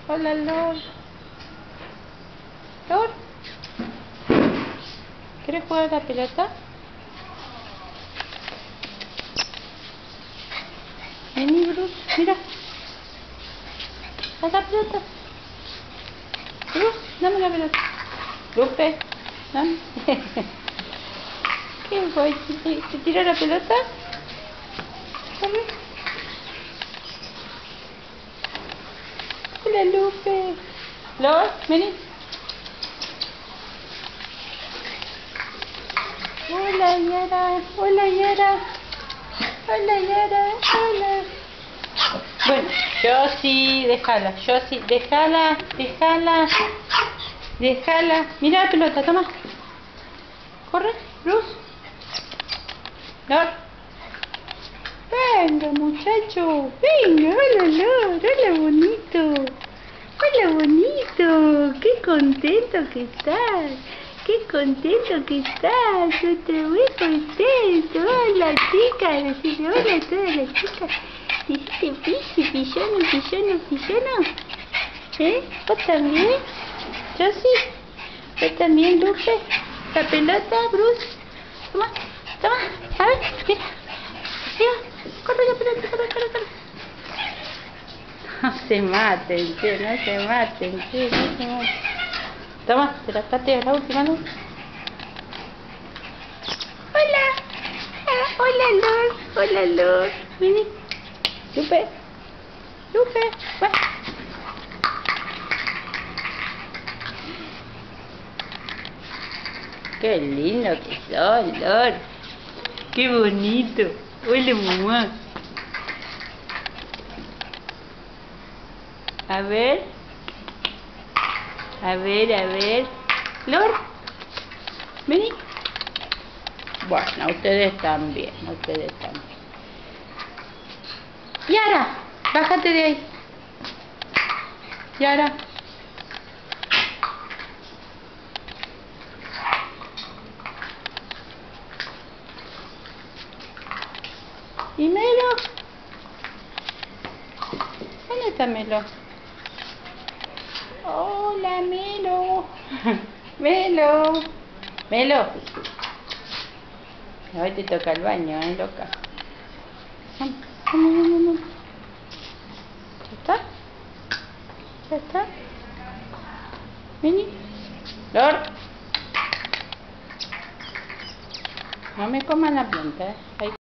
Hola, Lord. Lord. ¿Quieres jugar a la pelota? Vení, Bruce. Mira. A la pelota. Bruce, dame la pelota. Lupe, dame. ¿Qué voy? ¿Te tira la pelota? Corre. Hola, Lupe. Lord, vení. Hola, Yara. Hola, Yara. Hola, Yara. Hola. Bueno, Josie, déjala. Josie, déjala. Déjala. Déjala. Mira la pelota, toma. Corre, Bruce. Lord. Venga, muchacho. Venga, hola, Lord. Hola, bonito. Hola, bonito. Qué contento que estás. Qué contento que estás. Estoy muy contento. Hola, chicas. Decirle hola a todas las chicas. Dijiste pillono. ¿Vos también? ¿Josie? ¿Vos también, Lupe? ¿La pelota, Bruce? Toma. A ver, mira. Corre la pelota, corre. No se maten, che, no se maten. Toma, te la pateo, la última, ¿no? Hola, Lord. Vení. Lupe, va. Qué lindo que sos, Lord. Qué bonito. Hola, mamá. A ver. Lord, vení. Bueno, ustedes también. Yara, bájate de ahí. Yara. ¿Y Melo? ¿Dónde está Melo? Hola, Melo. Melo. Hoy te toca el baño, loca. Vamos. ¿Ya está? Vení. Lord. No me coman la planta,